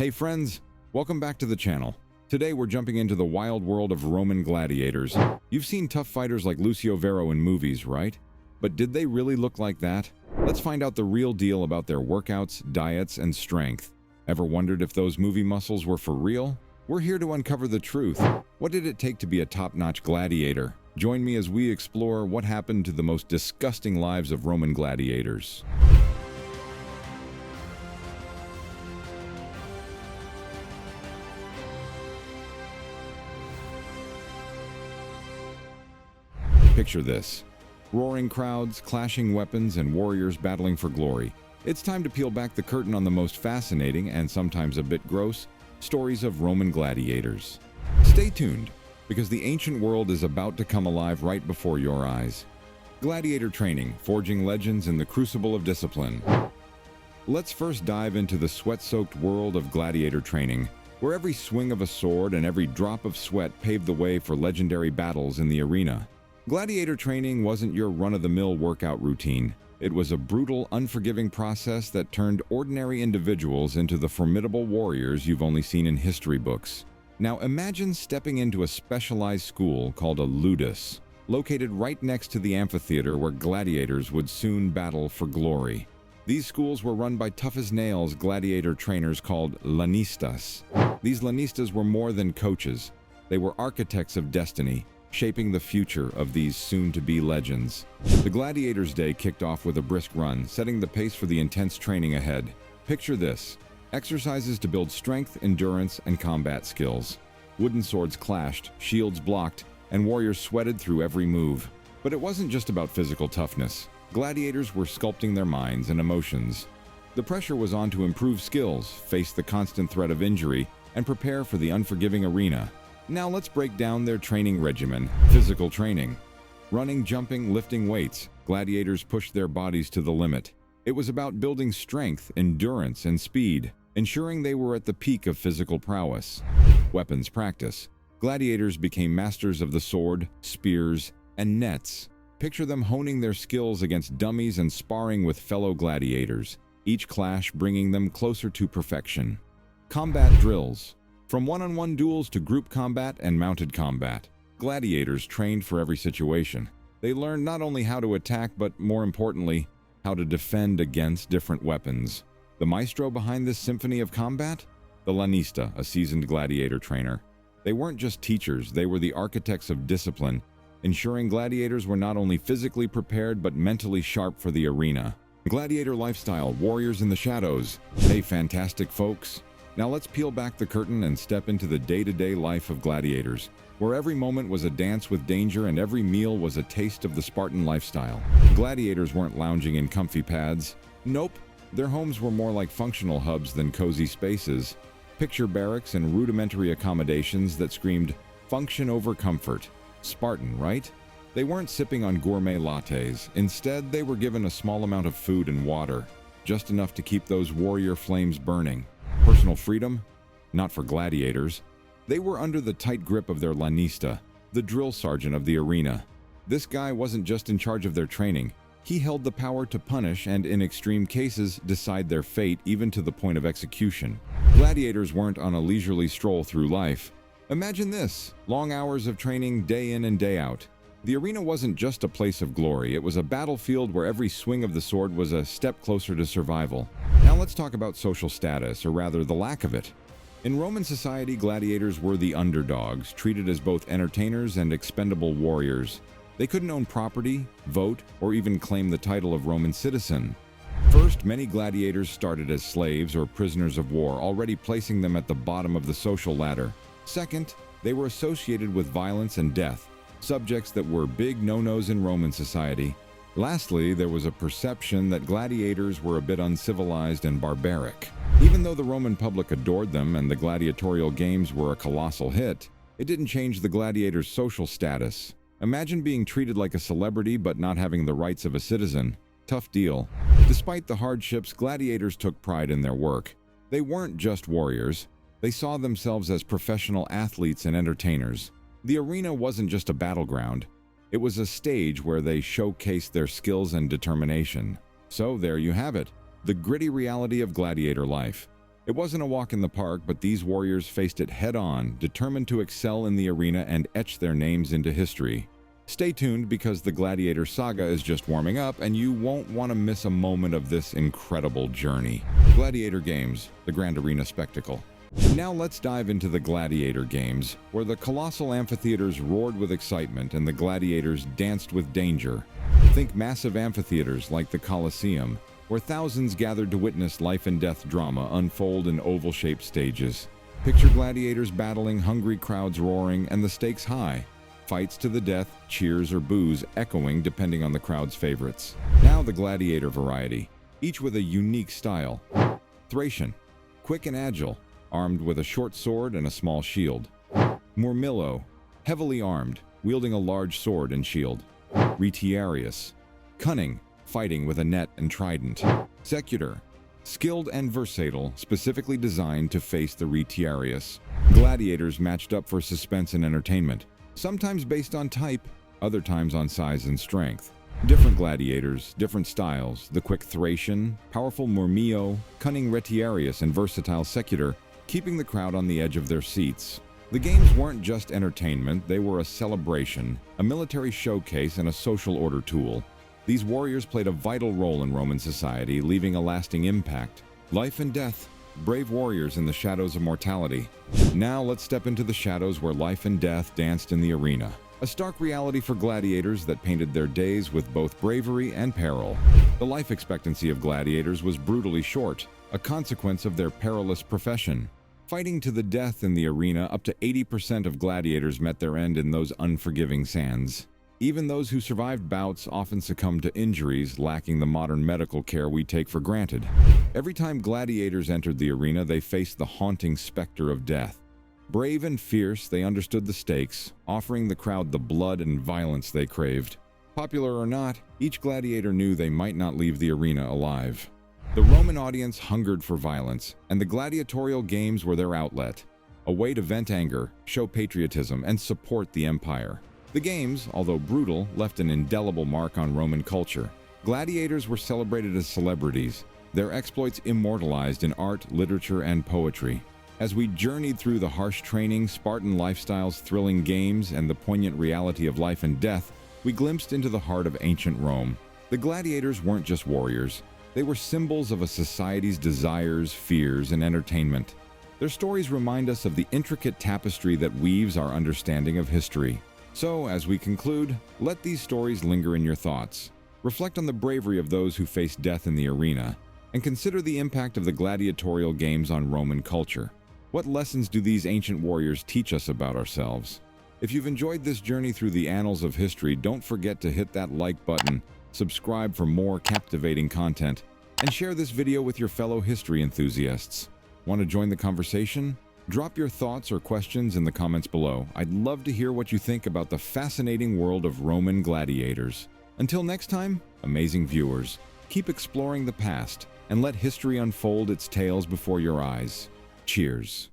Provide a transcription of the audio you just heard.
Hey friends, welcome back to the channel. Today we're jumping into the wild world of Roman gladiators. You've seen tough fighters like Lucio Vero in movies, right? But did they really look like that? Let's find out the real deal about their workouts, diets, and strength. Ever wondered if those movie muscles were for real? We're here to uncover the truth. What did it take to be a top-notch gladiator? Join me as we explore what happened to the most disgusting lives of Roman gladiators. Picture this. Roaring crowds, clashing weapons, and warriors battling for glory. It's time to peel back the curtain on the most fascinating, and sometimes a bit gross, stories of Roman gladiators. Stay tuned, because the ancient world is about to come alive right before your eyes. Gladiator training, forging legends in the crucible of discipline. Let's first dive into the sweat-soaked world of gladiator training, where every swing of a sword and every drop of sweat paved the way for legendary battles in the arena. Gladiator training wasn't your run-of-the-mill workout routine. It was a brutal, unforgiving process that turned ordinary individuals into the formidable warriors you've only seen in history books. Now imagine stepping into a specialized school called a ludus, located right next to the amphitheater where gladiators would soon battle for glory. These schools were run by tough-as-nails gladiator trainers called lanistas. These lanistas were more than coaches. They were architects of destiny, shaping the future of these soon-to-be legends. The Gladiators' Day kicked off with a brisk run, setting the pace for the intense training ahead. Picture this: exercises to build strength, endurance, and combat skills. Wooden swords clashed, shields blocked, and warriors sweated through every move. But it wasn't just about physical toughness. Gladiators were sculpting their minds and emotions. The pressure was on to improve skills, face the constant threat of injury, and prepare for the unforgiving arena. Now let's break down their training regimen. Physical training. Running, jumping, lifting weights. Gladiators pushed their bodies to the limit. It was about building strength, endurance, and speed, ensuring they were at the peak of physical prowess. Weapons practice. Gladiators became masters of the sword, spears, and nets. Picture them honing their skills against dummies and sparring with fellow gladiators, each clash bringing them closer to perfection. Combat drills. From one-on-one duels to group combat and mounted combat, gladiators trained for every situation. They learned not only how to attack, but more importantly, how to defend against different weapons. The maestro behind this symphony of combat? The lanista, a seasoned gladiator trainer. They weren't just teachers, they were the architects of discipline, ensuring gladiators were not only physically prepared but mentally sharp for the arena. Gladiator lifestyle, warriors in the shadows. Hey, fantastic folks! Now let's peel back the curtain and step into the day-to-day life of gladiators, where every moment was a dance with danger and every meal was a taste of the Spartan lifestyle. Gladiators weren't lounging in comfy pads. Nope, their homes were more like functional hubs than cozy spaces. Picture barracks and rudimentary accommodations that screamed, function over comfort. Spartan, right? They weren't sipping on gourmet lattes. Instead, they were given a small amount of food and water, just enough to keep those warrior flames burning. Personal freedom? Not for gladiators. They were under the tight grip of their lanista, the drill sergeant of the arena. This guy wasn't just in charge of their training. He held the power to punish and, in extreme cases, decide their fate even to the point of execution. Gladiators weren't on a leisurely stroll through life. Imagine this: long hours of training day in and day out. The arena wasn't just a place of glory, it was a battlefield where every swing of the sword was a step closer to survival. Now let's talk about social status, or rather the lack of it. In Roman society, gladiators were the underdogs, treated as both entertainers and expendable warriors. They couldn't own property, vote, or even claim the title of Roman citizen. First, many gladiators started as slaves or prisoners of war, already placing them at the bottom of the social ladder. Second, they were associated with violence and death, subjects that were big no-nos in Roman society. Lastly, there was a perception that gladiators were a bit uncivilized and barbaric. Even though the Roman public adored them and the gladiatorial games were a colossal hit, it didn't change the gladiators' social status. Imagine being treated like a celebrity but not having the rights of a citizen. Tough deal. Despite the hardships, gladiators took pride in their work. They weren't just warriors. They saw themselves as professional athletes and entertainers. The arena wasn't just a battleground. It was a stage where they showcased their skills and determination. So there you have it, the gritty reality of gladiator life. It wasn't a walk in the park, but these warriors faced it head-on, determined to excel in the arena and etch their names into history. Stay tuned because the Gladiator saga is just warming up, and you won't want to miss a moment of this incredible journey. Gladiator Games, the Grand Arena Spectacle. Now let's dive into the Gladiator Games, where the colossal amphitheaters roared with excitement and the gladiators danced with danger. Think massive amphitheaters like the Colosseum, where thousands gathered to witness life and death drama unfold in oval-shaped stages. Picture gladiators battling, hungry crowds roaring, and the stakes high. Fights to the death, cheers or boos echoing depending on the crowd's favorites. Now the gladiator variety, each with a unique style. Thracian, quick and agile, armed with a short sword and a small shield. Murmillo, heavily armed, wielding a large sword and shield. Retiarius, cunning, fighting with a net and trident. Secutor, skilled and versatile, specifically designed to face the Retiarius. Gladiators matched up for suspense and entertainment, sometimes based on type, other times on size and strength. Different gladiators, different styles, the quick Thracian, powerful Murmillo, cunning Retiarius, and versatile Secutor, keeping the crowd on the edge of their seats. The games weren't just entertainment, they were a celebration, a military showcase, and a social order tool. These warriors played a vital role in Roman society, leaving a lasting impact. Life and death, brave warriors in the shadows of mortality. Now let's step into the shadows where life and death danced in the arena. A stark reality for gladiators that painted their days with both bravery and peril. The life expectancy of gladiators was brutally short, a consequence of their perilous profession. Fighting to the death in the arena, up to 80% of gladiators met their end in those unforgiving sands. Even those who survived bouts often succumbed to injuries, lacking the modern medical care we take for granted. Every time gladiators entered the arena, they faced the haunting specter of death. Brave and fierce, they understood the stakes, offering the crowd the blood and violence they craved. Popular or not, each gladiator knew they might not leave the arena alive. The Roman audience hungered for violence, and the gladiatorial games were their outlet, a way to vent anger, show patriotism, and support the empire. The games, although brutal, left an indelible mark on Roman culture. Gladiators were celebrated as celebrities, their exploits immortalized in art, literature, and poetry. As we journeyed through the harsh training, Spartan lifestyles, thrilling games, and the poignant reality of life and death, we glimpsed into the heart of ancient Rome. The gladiators weren't just warriors. They were symbols of a society's desires, fears, and entertainment. Their stories remind us of the intricate tapestry that weaves our understanding of history. So, as we conclude, let these stories linger in your thoughts. Reflect on the bravery of those who faced death in the arena, and consider the impact of the gladiatorial games on Roman culture. What lessons do these ancient warriors teach us about ourselves? If you've enjoyed this journey through the annals of history, don't forget to hit that like button, subscribe for more captivating content, and share this video with your fellow history enthusiasts. Want to join the conversation? Drop your thoughts or questions in the comments below. I'd love to hear what you think about the fascinating world of Roman gladiators. Until next time, amazing viewers, keep exploring the past and let history unfold its tales before your eyes. Cheers.